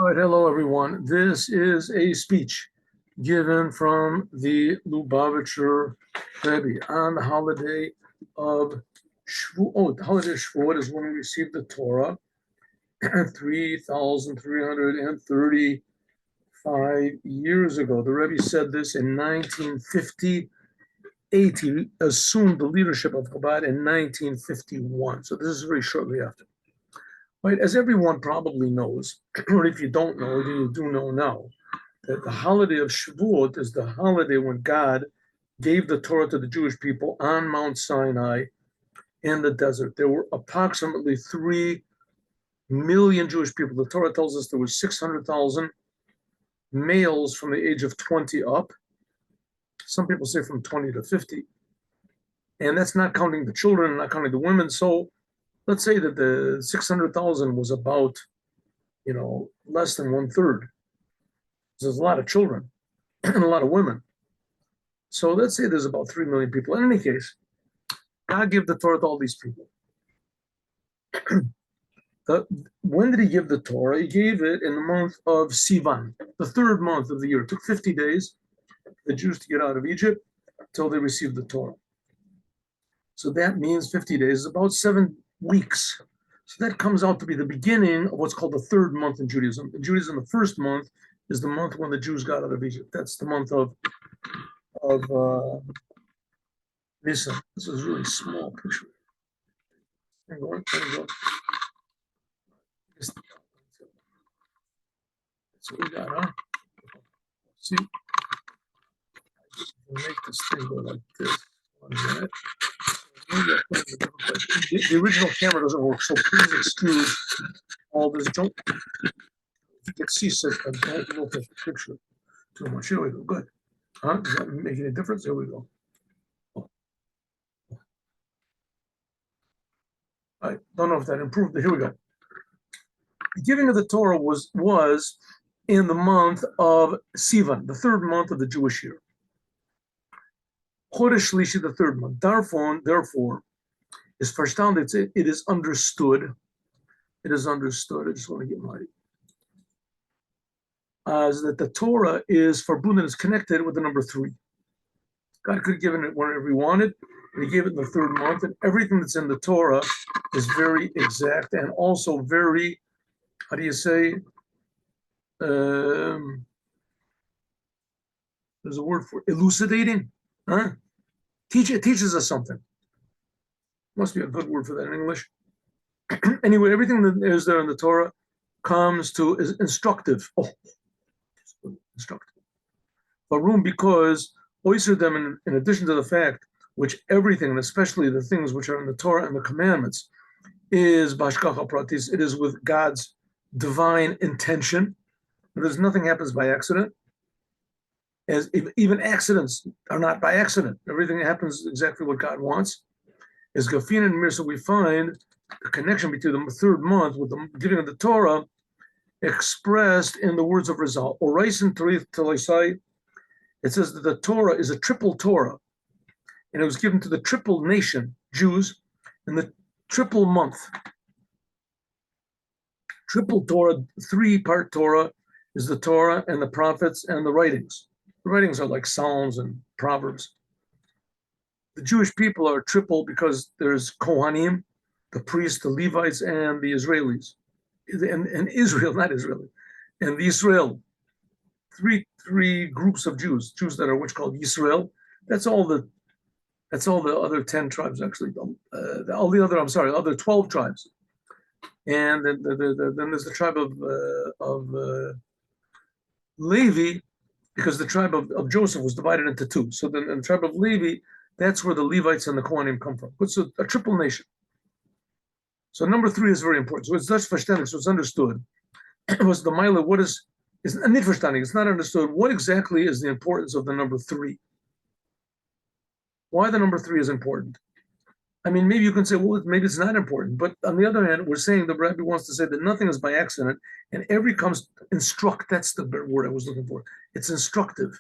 All right, hello everyone. This is a speech given from the Lubavitcher Rebbe on the holiday of Shavuot. The holiday of Shavuot is when we received the Torah 3,335 years ago. The Rebbe said this in 1958. He assumed the leadership of Chabad in 1951. So this is very shortly after. Right, as everyone probably knows, or if you don't know, then you do know now, that the holiday of Shavuot is the holiday when God gave the Torah to the Jewish people on Mount Sinai in the desert. There were approximately 3 million Jewish people. The Torah tells us there were 600,000 males from the age of 20 up. Some people say from 20 to 50. And that's not counting the children, not counting the women. So let's say that the 600,000 was about, less than 1/3. There's a lot of children and a lot of women. So let's say there's about 3 million people. In any case, God gave the Torah to all these people. When did he give the Torah? He gave it in the month of Sivan, the 3rd month of the year. It took 50 days for the Jews to get out of Egypt until they received the Torah. So that means 50 days is about 7 weeks. So that comes out to be the beginning of what's called the 3rd month in Judaism. In Judaism, the 1st month is the month when the Jews got out of Egypt. That's the month of Nisan. This is a really small picture. Hang on. That's what we got, huh? See? Make this thing go like this. 1 minute. The original camera doesn't work, so please excuse all this junk. If you get seasick, then don't look at the picture too much. Here we go. Good. Huh? Does that make any difference? Here we go. I don't know if that improved, but here we go. The giving of the Torah was in the month of Sivan, the 3rd month of the Jewish year. Chodesh Shlishi, the 3rd month. Therefore, is verstanden, it is understood. It is understood. I just want to get my that the Torah is verbunden, is connected with the number 3. God could have given it whenever he wanted, and he gave it in the 3rd month, and everything that's in the Torah is very exact and also very, how do you say, there's a word for elucidating, huh? It teaches us something. Must be a good word for that in English. Anyway, everything that is there in the Torah is instructive. Instructive. But because oyster them in addition to the fact which everything, and especially the things which are in the Torah and the commandments, is bashkacha pratis. It is with God's divine intention. Because nothing happens by accident. As even accidents are not by accident. Everything happens exactly what God wants. As Gafin and Mirsa, we find the connection between the 3rd month with the giving of the Torah expressed in the words of Rizal. Oraisin Tarith Talisai. It says that the Torah is a triple Torah, and it was given to the triple nation, Jews, in the triple month. Triple Torah, 3-part Torah is the Torah and the prophets and the writings. The writings are like Psalms and Proverbs. The Jewish people are triple because there's Kohanim, the priests, the Levites, and the Israelis. And Israel, not Israeli, and the Israel. Three groups of Jews that are what's called Yisrael. That's all the other 10 tribes, actually. Other 12 tribes. And then there's the tribe of Levi, because the tribe of Joseph was divided into 2. So then in the tribe of Levi, that's where the Levites and the Kohanim come from. It's a triple nation. So number 3 is very important. So it's that's verständig, so it's understood. It was the Mila, what is nicht verständig, it's not understood. What exactly is the importance of the number 3? Why the number 3 is important? I mean, maybe you can say, well, maybe it's not important. But on the other hand, we're saying the Rebbe wants to say that nothing is by accident, and every comes instruct. That's the word I was looking for. It's instructive.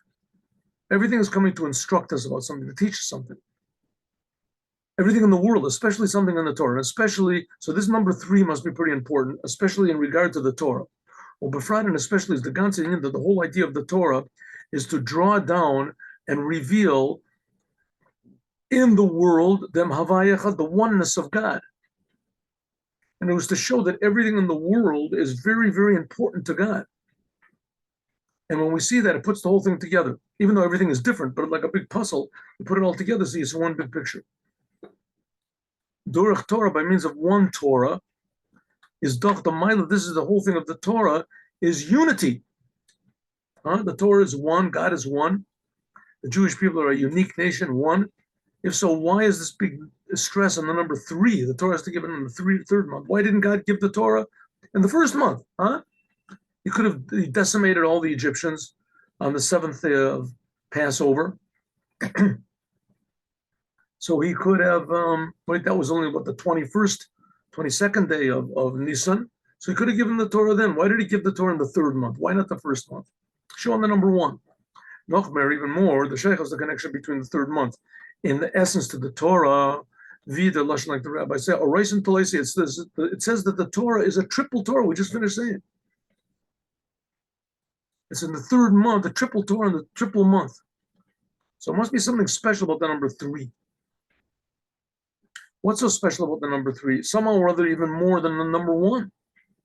Everything is coming to instruct us about something, to teach us something. Everything in the world, especially something in the Torah, especially, so this number 3 must be pretty important, especially in regard to the Torah. Well, Befrat, and especially is the ganze Inyan, that the whole idea of the Torah is to draw down and reveal in the world the oneness of God. And it was to show that everything in the world is very, very important to God. And when we see that, it puts the whole thing together. Even though everything is different, but like a big puzzle, you put it all together, so it's one big picture. Durach Torah, by means of one Torah, is doch the Maila. This is the whole thing of the Torah, is unity. The Torah is one, God is one. The Jewish people are a unique nation, one. If so, why is this big stress on the number 3? The Torah has to give it in the third month. Why didn't God give the Torah in the first month? He could have decimated all the Egyptians on the 7th day of Passover. So he could have, that was only the 21st, 22nd day of Nisan. So he could have given the Torah then. Why did he give the Torah in the third month? Why not the first month? Show on the number 1. Nochmer, even more, the Sheikh has the connection between the third month. In the essence to the Torah, Vida, Lashon, like the rabbi said, it says that the Torah is a triple Torah. We just finished saying. It's in the third month, the triple Torah in the triple month. So it must be something special about the number 3. What's so special about the number 3? Somehow or other, even more than the number 1.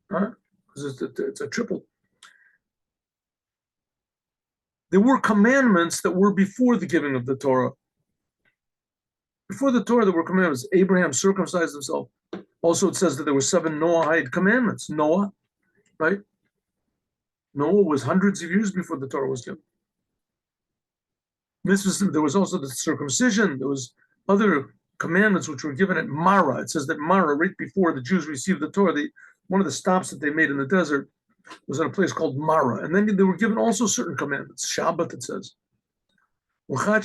Because it's a triple. There were commandments that were before the giving of the Torah. Before the Torah, there were commandments. Abraham circumcised himself. Also, it says that there were 7 Noahide commandments. Noah, right? Noah was hundreds of years before the Torah was given. There was also the circumcision. There was other commandments which were given at Mara. It says that Mara, right before the Jews received the Torah, one of the stops that they made in the desert was at a place called Mara. And then they were given also certain commandments. Shabbat, it says.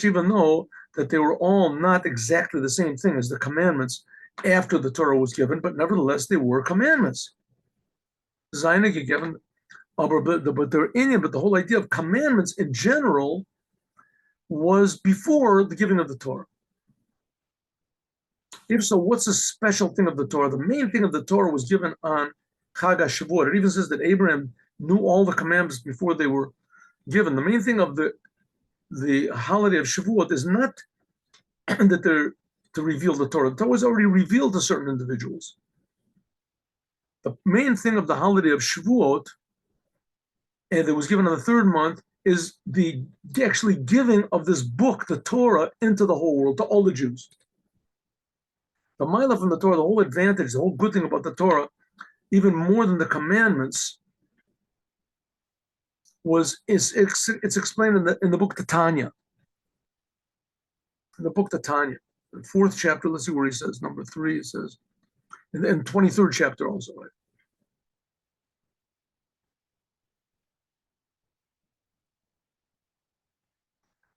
Even though that they were all not exactly the same thing as the commandments after the Torah was given, but nevertheless they were commandments. Zaynig given, but the whole idea of commandments in general was before the giving of the Torah. If so, what's the special thing of the Torah? The main thing of the Torah was given on Chag HaShavuot. It even says that Abraham knew all the commandments before they were given. The main thing of the holiday of Shavuot is not that they're to reveal the Torah. The Torah was already revealed to certain individuals. The main thing of the holiday of Shavuot, and that was given in the third month, is the actually giving of this book, the Torah, into the whole world, to all the Jews. The Mila from the Torah, the whole advantage, the whole good thing about the Torah, even more than the commandments, it's explained in the book Tanya. In the book Tanya, the 4th chapter, let's see where he says, number 3, it says, and 23rd chapter also, right?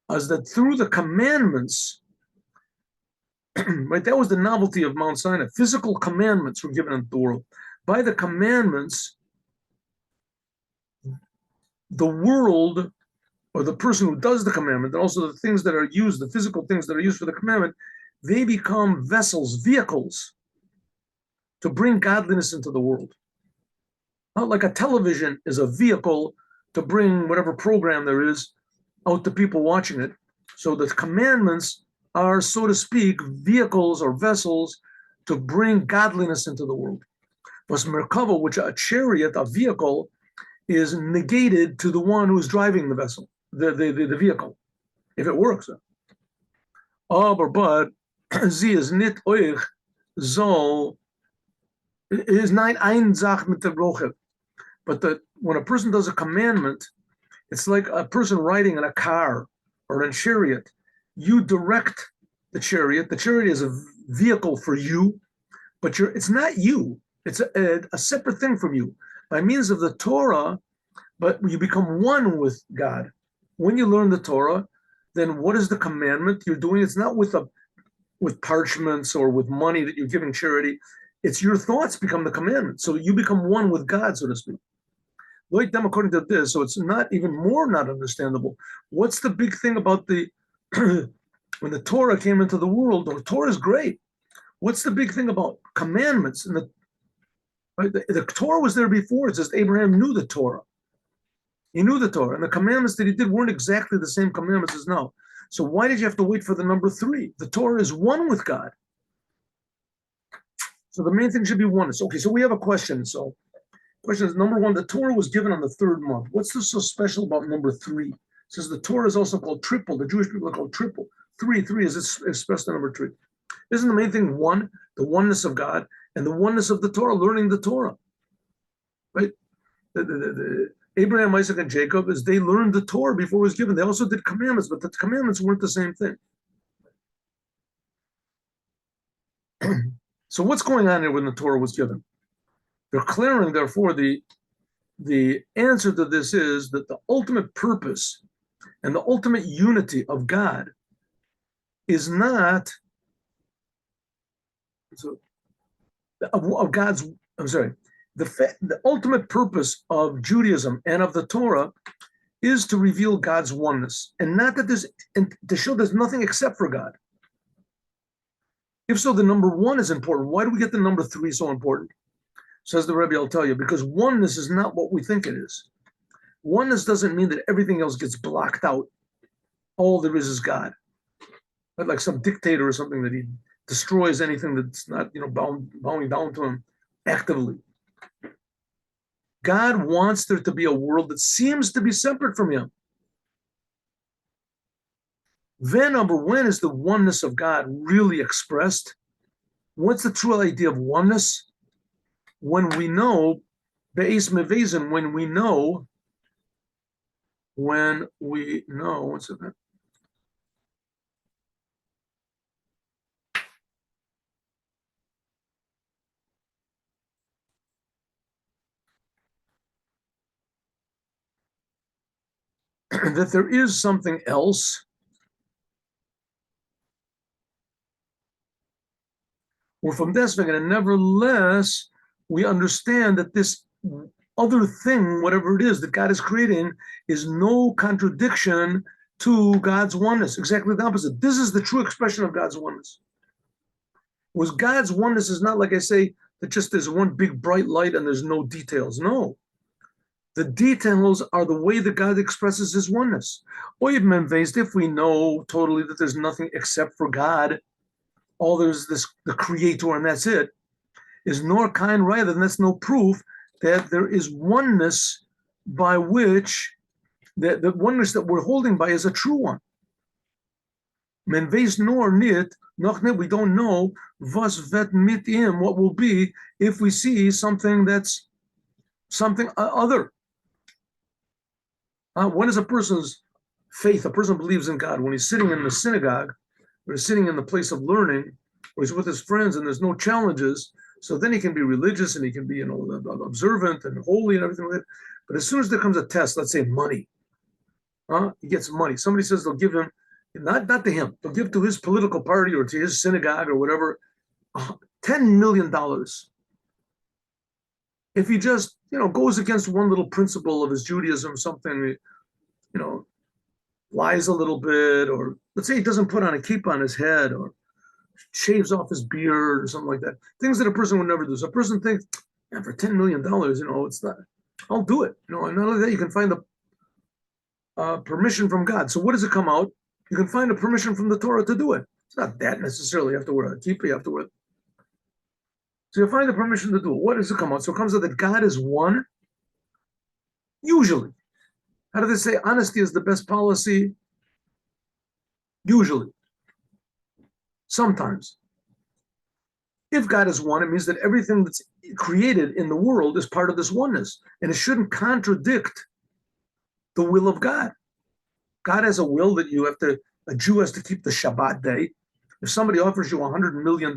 As that through the commandments, right, that was the novelty of Mount Sinai. Physical commandments were given in the world. By the commandments, the world, or the person who does the commandment, and also the things that are used, the physical things that are used for the commandment, they become vessels, vehicles, to bring godliness into the world. Not like a television is a vehicle to bring whatever program there is out to people watching it. So the commandments are, so to speak, vehicles or vessels to bring godliness into the world. But Merkava, which a chariot, a vehicle, is negated to the one who's driving the vessel, the vehicle, if it works. But sie is nit euch so is nicht ein Sach mit der Rochev. But when a person does a commandment, it's like a person riding in a car or in a chariot. You direct the chariot. The chariot is a vehicle for you, but it's not you. It's a separate thing from you. By means of the Torah, but you become one with God. When you learn the Torah, then what is the commandment you're doing? It's not with parchments or with money that you're giving charity. It's your thoughts become the commandment. So you become one with God, so to speak. Like them according to this, so it's not even more not understandable. What's the big thing about when the Torah came into the world? The Torah is great. What's the big thing about commandments? And Right? The Torah was there before. It says Abraham knew the Torah. He knew the Torah, and the commandments that he did weren't exactly the same commandments as now. So why did you have to wait for the number 3? The Torah is one with God. So the main thing should be oneness. Okay, so we have a question. So question is, number 1, the Torah was given on the 3rd month. What's so special about number 3? It says the Torah is also called triple. The Jewish people are called triple. 3 is expressed in number 3. Isn't the main thing one, the oneness of God, and the oneness of the Torah, learning the Torah, right? The Abraham, Isaac, and Jacob, as they learned the Torah before it was given. They also did commandments, but the commandments weren't the same thing. So what's going on here when the Torah was given? They're declaring, therefore, the answer to this is that the ultimate purpose and the ultimate unity of God is not of God's. I'm sorry. The ultimate purpose of Judaism and of the Torah is to reveal God's oneness, and not that and to show there's nothing except for God. If so, the number 1 is important. Why do we get the number 3 so important? Says the Rebbe, I'll tell you, because oneness is not what we think it is. Oneness doesn't mean that everything else gets blocked out. All there is God. Not like some dictator or something that he destroys anything that's not, bowing down to him actively. God wants there to be a world that seems to be separate from him. Then, when is the oneness of God really expressed? What's the true idea of oneness? When we know, be'ez mevezin, when we know, what's it? That there is something else. We're from Desvig, and nevertheless, we understand that this other thing, whatever it is that God is creating, is no contradiction to God's oneness. Exactly the opposite. This is the true expression of God's oneness. Was God's oneness is not like I say that just there's one big bright light and there's no details. No. The details are the way that God expresses his oneness. If we know totally that there's nothing except for God, all there's the creator and that's it, is nor kind rather than that's no proof that there is oneness by which the oneness that we're holding by is a true one. Menveis nor nit, noch net, we don't know was vet mit im, what will be if we see something that's something other. When is a person's faith, a person believes in God, when he's sitting in the synagogue, or he's sitting in the place of learning, or he's with his friends and there's no challenges, so then he can be religious and he can be, observant and holy and everything like that. But as soon as there comes a test, let's say money, he gets money. Somebody says they'll give him, not to him, they'll give to his political party or to his synagogue or whatever, $10 million. If he just, goes against one little principle of his Judaism, something, lies a little bit, or let's say he doesn't put on a kippah on his head, or shaves off his beard or something like that. Things that a person would never do. So a person thinks, for $10 million, it's not, I'll do it. And not only that, you can find the permission from God. So what does it come out? You can find a permission from the Torah to do it. It's not that necessarily you have to wear a kippah, you have to wear. So you find the permission to do it. What does it come out? So it comes out that God is one, usually. How do they say honesty is the best policy? Usually. Sometimes. If God is one, it means that everything that's created in the world is part of this oneness, and it shouldn't contradict the will of God. God has a will that a Jew has to keep the Shabbat day. If somebody offers you $100 million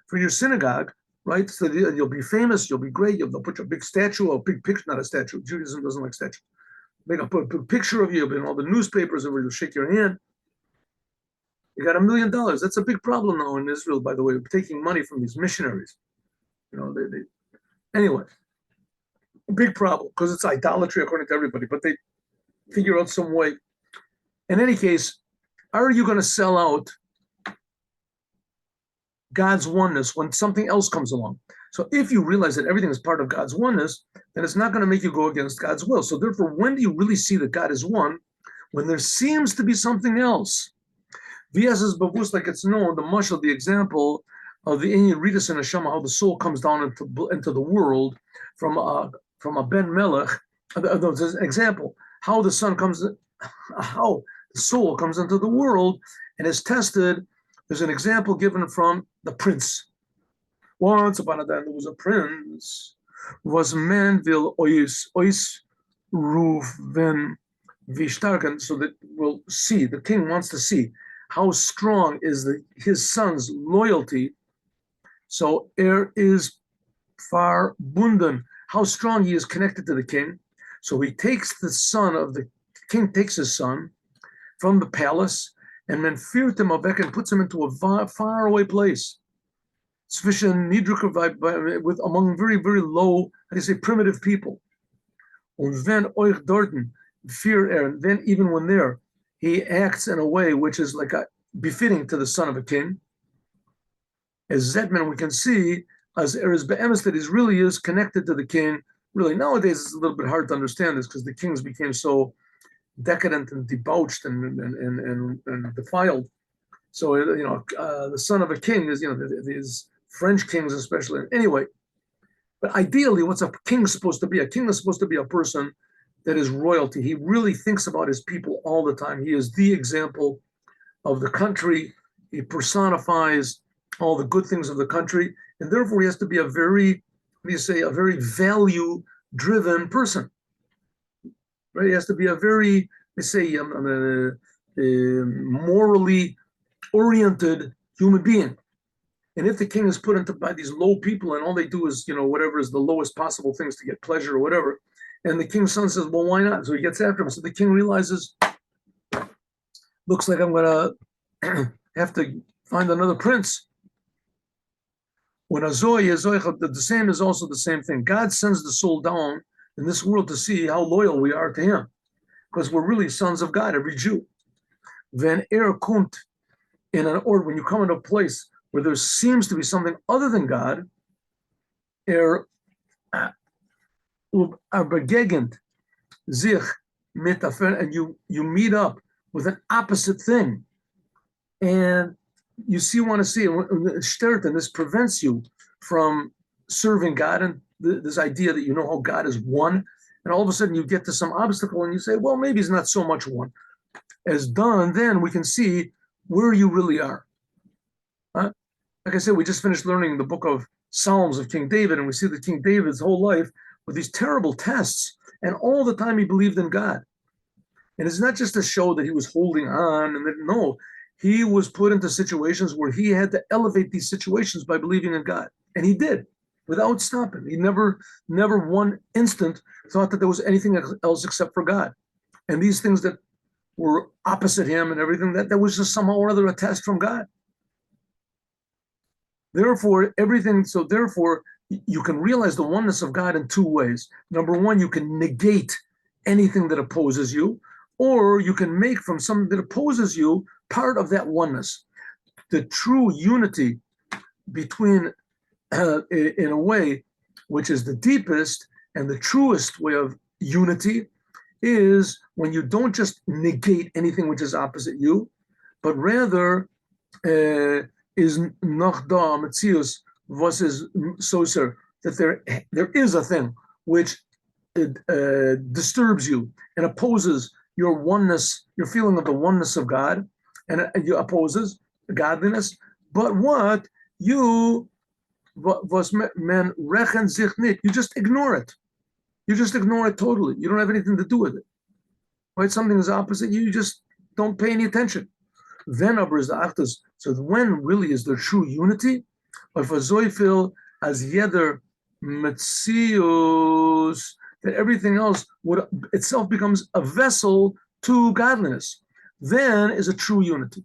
for your synagogue, right, so you'll be famous, you'll be great, they'll put a big statue, a big picture, not a statue, Judaism doesn't like statues. Put a big picture of you in all the newspapers, everybody will shake your hand. You got $1 million. That's a big problem now in Israel, by the way, taking money from these missionaries. Anyway, a big problem because it's idolatry according to everybody, but they figure out some way. In any case, are you going to sell out God's oneness when something else comes along? So if you realize that everything is part of God's oneness, then it's not going to make you go against God's will. So therefore, when do you really see that God is one? When there seems to be something else. Vias is babus, like it's known, the mashal, the example of the Inyan Ritas and Neshama, how the soul comes down into the world from a Ben Melech. There's an example, how the son comes, how the soul comes into the world and is tested. There's an example given from the prince. Once upon a time, there was a prince, was man will ois ruven vishtarken, so that we'll see, the king wants to see how strong is his son's loyalty. So is far bunden, how strong he is connected to the king. So he takes the king takes his son from the palace and then feared him and puts him into a far away place. Sufficient with among very, very low, how do you say, primitive people. Und wenn euch dorten fear and then even when there, he acts in a way which is like befitting to the son of a king. As Zedman, we can see as is be'emes that he really is connected to the king. Really, nowadays it's a little bit hard to understand this because the kings became so decadent and debauched and defiled. So the son of a king is these French kings especially. Anyway, but ideally, what's a king supposed to be? A king is supposed to be a person that is royalty. He really thinks about his people all the time. He is the example of the country. He personifies all the good things of the country, and therefore he has to be a very value-driven person. Right? He has to be a very, morally oriented human being. And if the king is put into by these low people and all they do is, whatever is the lowest possible things to get pleasure or whatever, and the king's son says, well, why not? So he gets after him. So the king realizes, looks like I'm going to have to find another prince. When the same is also the same thing. God sends the soul down in this world to see how loyal we are to him, because we're really sons of God, every Jew. When kommt in an order, when you come into a place where there seems to be something other than God, begegnet sich mit and you meet up with an opposite thing, and you want to see it, and this prevents you from serving God and this idea that how God is one, and all of a sudden you get to some obstacle and you say, well, maybe he's not so much one. As done, then we can see where you really are. Like I said, we just finished learning the book of Psalms of King David, and we see that King David's whole life with these terrible tests, and all the time he believed in God. And it's not just to show that he was holding on, and that no, he was put into situations where he had to elevate these situations by believing in God. And he did, without stopping. He never one instant thought that there was anything else except for God. And these things that were opposite him and everything, that was just somehow or other a test from God. Therefore, you can realize the oneness of God in two ways. Number one, you can negate anything that opposes you, or you can make from something that opposes you part of that oneness. The true unity between, in a way, which is the deepest and the truest way of unity, is when you don't just negate anything which is opposite you, but rather is noch da metzius was is soser, that there is a thing which disturbs you and opposes your oneness, your feeling of the oneness of God, and you opposes godliness. But what you was men rechen sich nicht, you just ignore it. You just ignore it totally. You don't have anything to do with it. Right? Something is opposite, you just don't pay any attention. Then is the achtus. So when really is there true unity? Or for zoifil as yeder metzius, that everything else would itself becomes a vessel to godliness. Then is a true unity.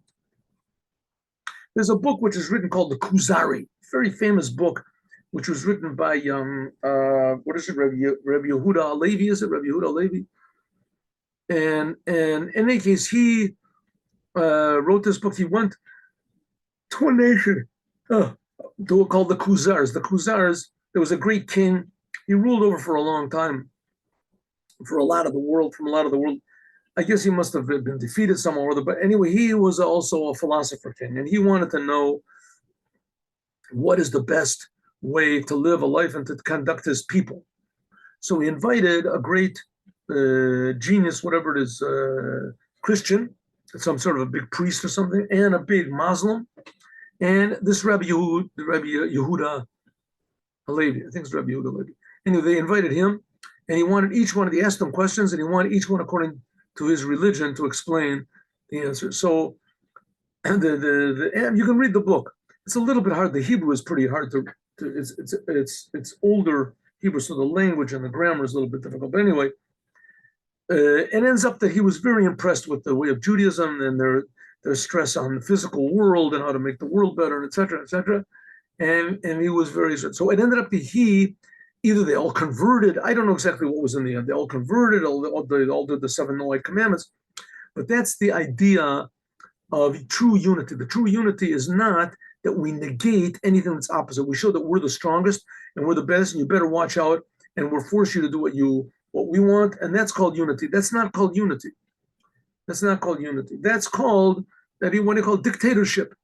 There's a book which is written called the Kuzari, very famous book, which was written by what is it, Rebbe Yehuda Halevi? Is it Rebbe Yehuda Halevi? And in any case, he wrote this book. He went to a nation called the Khuzars. The Khuzars there was a great king. He ruled over for a long time, for a lot of the world, from a lot of the world. I guess he must have been defeated somewhere or other. But anyway, he was also a philosopher king, and he wanted to know what is the best way to live a life and to conduct his people. So he invited a great genius, whatever it is, Christian, some sort of a big priest or something, and a big Muslim, and this Rebbe Yehuda Halevi. I think it's Rebbe Yehuda Halevi. Anyway, they invited him, and he wanted each one, he asked them questions, and he wanted each one, according to his religion, to explain the answer. So and you can read the book. It's a little bit hard. The Hebrew is pretty hard to it's older Hebrew, so the language and the grammar is a little bit difficult. But anyway, it ends up that he was very impressed with the way of Judaism and their stress on the physical world and how to make the world better, and et cetera, et cetera. And he was very, so it ended up that either they all converted. I don't know exactly what was in the end. They all converted, they all did the 7 Noahide commandments. But that's the idea of true unity. The true unity is not that we negate anything that's opposite. We show that we're the strongest and we're the best, and you better watch out, and we'll force you to do what we want, and that's called unity. That's not called unity. That's not called unity. That's called what they call dictatorship.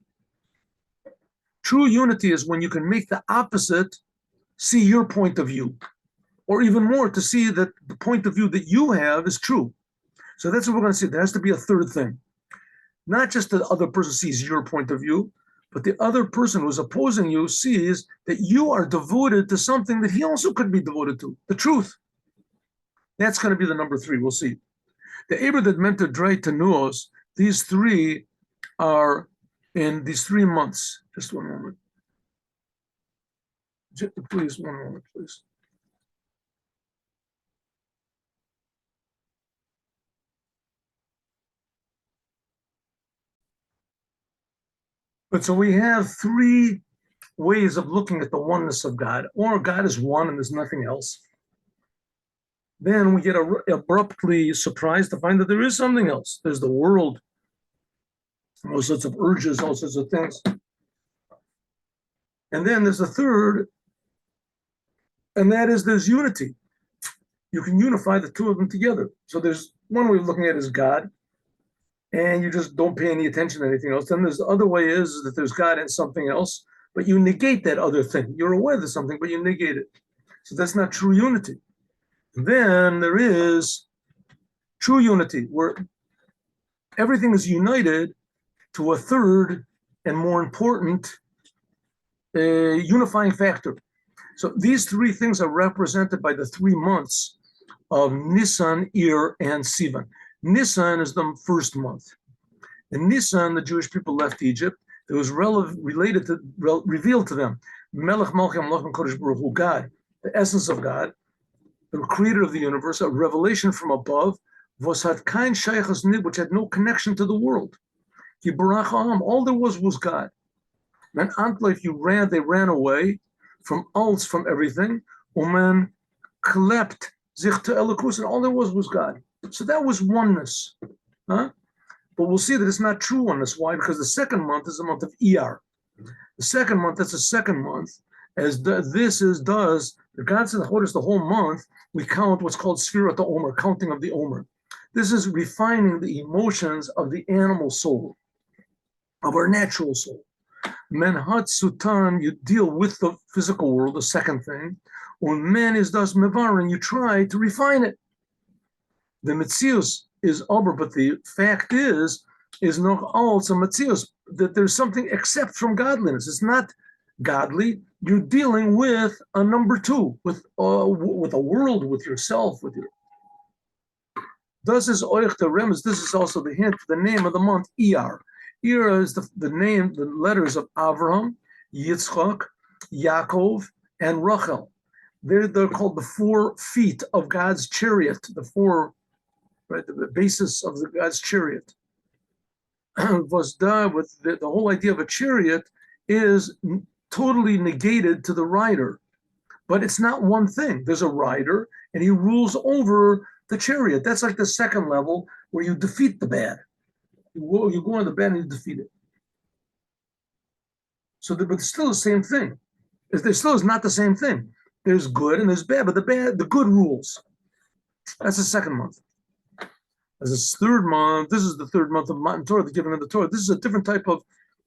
True unity is when you can make the opposite see your point of view, or even more, to see that the point of view that you have is true. So that's what we're going to see. There has to be a third thing. Not just that the other person sees your point of view, but the other person who's opposing you sees that you are devoted to something that he also could be devoted to, the truth. That's going to be the number 3. We'll see. The Eber that meant to Drei Tenuos, these 3 are in these 3 months. Just one moment. Please, one moment, please. But so we have 3 ways of looking at the oneness of God, or God is one and there's nothing else. Then we get abruptly surprised to find that there is something else. There's the world, all sorts of urges, all sorts of things. And then there's a third, and that is there's unity. You can unify the 2 of them together. So there's one way of looking at it is God, and you just don't pay any attention to anything else. Then there's the other way is that there's God and something else, but you negate that other thing. You're aware there's something, but you negate it. So that's not true unity. Then there is true unity, where everything is united to a third and more important unifying factor. So these 3 things are represented by the 3 months of Nisan, Iyar, and Sivan. Nisan is the first month. In Nisan, the Jewish people left Egypt. It was revealed to them, Melech Malchim Malchim Kodesh Baruch Hu, God, the essence of God, the creator of the universe, a revelation from above, which had no connection to the world. All there was God. And if they ran away from everything. Umen klept sich to Elikus, and all there was God. So that was oneness. Huh? But we'll see that it's not true oneness. Why? Because the second month is the month of Iyar. The second month, that's the second month, as the God said, the whole month, we count what's called Sfirat Omer, counting of the Omer. This is refining the emotions of the animal soul, of our natural soul. Menhat Sutan, you deal with the physical world, the second thing. When man is thus mevarin, you try to refine it. The Metzius is over, but the fact is no also Metzius, that there's something except from godliness. It's not godly. You're dealing with a number 2, with a world, with yourself, with your. This is Oich the Remes. This is also the hint, the name of the month, Iyar. Iyar is the name, the letters of Avraham, Yitzchak, Yaakov, and Rachel. They're called the 4 feet of God's chariot, the 4, right, the basis of God's chariot. Was done with the whole idea of a chariot is totally negated to the rider, but it's not one thing. There's a rider, and he rules over the chariot. That's like the second level where you defeat the bad. You go on the bad and you defeat it. So, but it's still the same thing. There still is not the same thing. There's good and there's bad, but the good rules. That's the second month. As this third month, this is the third month of Matan Torah, the giving of the Torah. This is a different type of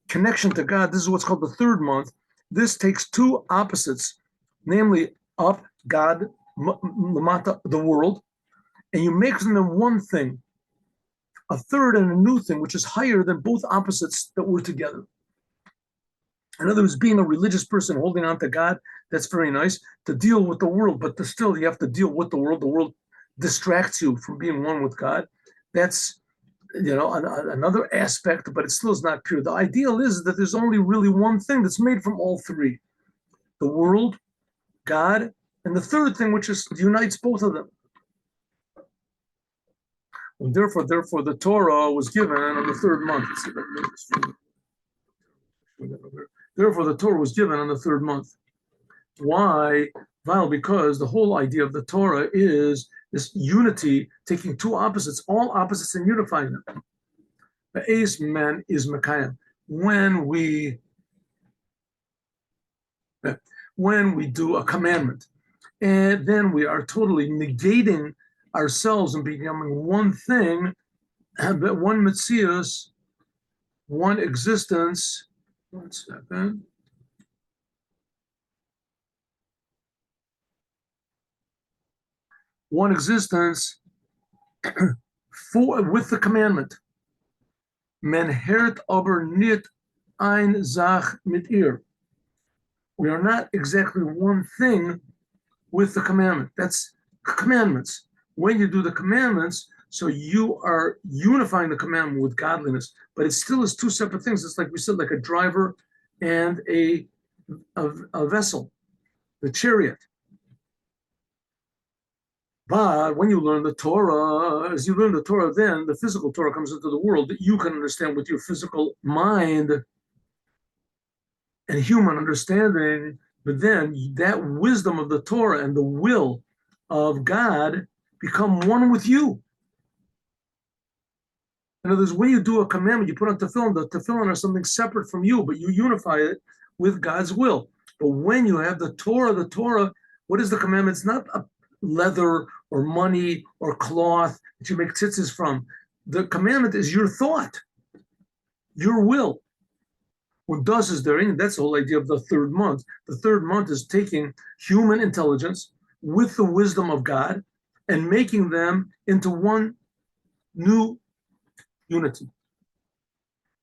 connection to God. This is what's called the third month. This takes two opposites, namely up, God, Lamata, the world, and you make them in one thing, a third and a new thing, which is higher than both opposites that were together. In other words, being a religious person holding on to God, that's very nice to deal with the world, but still you have to deal with the world. The world distracts you from being one with God. That's, another aspect, but it still is not pure. The ideal is that there's only really one thing that's made from all three: the world, God, and the third thing, which unites both of them. And therefore, the Torah was given on the third month. Therefore, the Torah was given on the third month. Why? Well, because the whole idea of the Torah is this unity, taking two opposites, all opposites, and unifying them. The Eis man is Mekayim. When we do a commandment, and then we are totally negating ourselves and becoming one thing, but one Metzius, one existence. One second. One existence with the commandment. Men hert aber nit ein Zach mit ihr. We are not exactly one thing with the commandment. That's commandments. When you do the commandments, so you are unifying the commandment with godliness, but it still is two separate things. It's like we said, like a driver and a vessel, the chariot. But when you learn the Torah, as you learn the Torah, then the physical Torah comes into the world that you can understand with your physical mind and human understanding. But then that wisdom of the Torah and the will of God become one with you. In other words, when you do a commandment, you put on tefillin, the tefillin are something separate from you, but you unify it with God's will. But when you have the Torah, what is the commandment? It's not a leather or money or cloth that you make tzitzis from. The commandment is your thought, your will. What does is therein, that's the whole idea of the third month. The third month is taking human intelligence with the wisdom of God and making them into one new unity.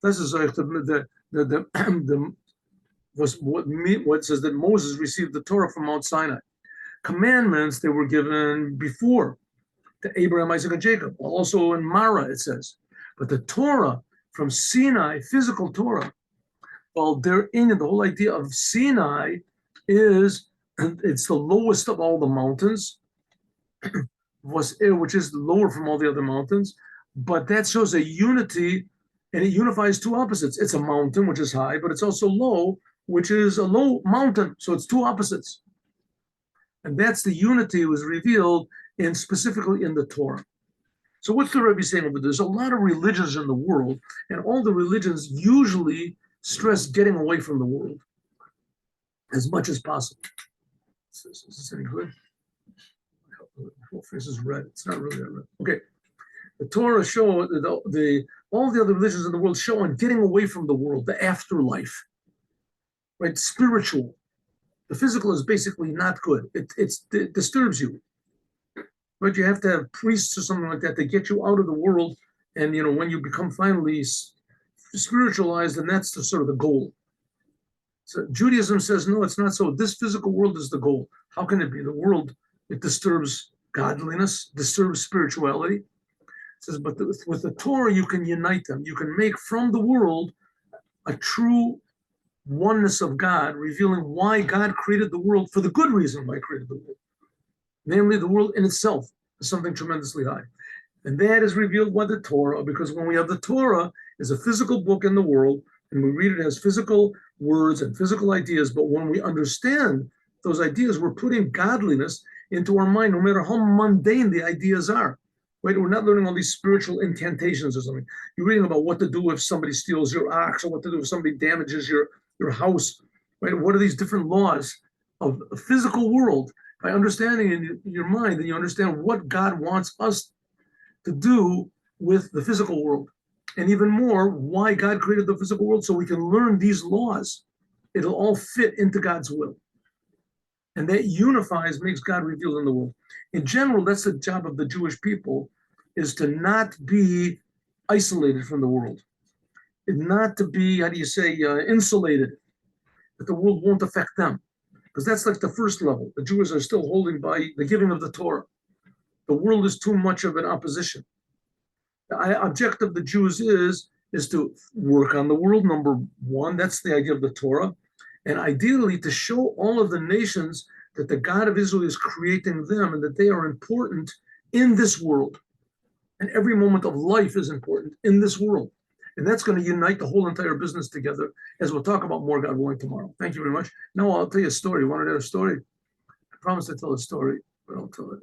This is like what says that Moses received the Torah from Mount Sinai. Commandments, they were given before to Abraham, Isaac, and Jacob. Also in Mara, it says. But the Torah from Sinai, physical Torah, well, therein, the whole idea of Sinai is, it's the lowest of all the mountains, which is lower from all the other mountains. But that shows a unity, and it unifies two opposites. It's a mountain, which is high, but it's also low, which is a low mountain. So it's two opposites. And that's the unity was revealed specifically in the Torah. So what's the Rebbe saying over there? There's a lot of religions in the world, and all the religions usually stress getting away from the world as much as possible. Is this any good? The whole face is red. It's not really that red. Okay. The Torah show all the other religions in the world show on getting away from the world, the afterlife, right? Spiritual. The physical is basically not good. It disturbs you. But you have to have priests or something like that to get you out of the world. And, when you become finally spiritualized, and that's sort of the goal. So Judaism says, no, it's not so. This physical world is the goal. How can it be? The world, it disturbs godliness, disturbs spirituality. It says, but with the Torah, you can unite them. You can make from the world a true oneness of God, revealing why God created the world for the good reason why he created the world. Namely, the world in itself is something tremendously high. And that is revealed by the Torah, because when we have the Torah as a physical book in the world, and we read it as physical words and physical ideas, but when we understand those ideas, we're putting godliness into our mind, no matter how mundane the ideas are. Right? We're not learning all these spiritual incantations or something. You're reading about what to do if somebody steals your ox, or what to do if somebody damages your house. Right? What are these different laws? of a physical world, by understanding in your mind, and you understand what God wants us to do with the physical world. And even more, why God created the physical world, so we can learn these laws. It'll all fit into God's will. And that unifies, makes God revealed in the world. In general, that's the job of the Jewish people, is to not be isolated from the world. And not to be, how do you say, insulated, that the world won't affect them. Because that's like the first level. The Jews are still holding by the giving of the Torah. The world is too much of an opposition. The objective of the Jews is to work on the world, number one. That's the idea of the Torah. And ideally to show all of the nations that the God of Israel is creating them and that they are important in this world. And every moment of life is important in this world. And that's going to unite the whole entire business together, as we'll talk about more, God willing, tomorrow. Thank you very much. Now I'll tell you a story. You want to hear a story? I promise to tell a story, but I'll tell it.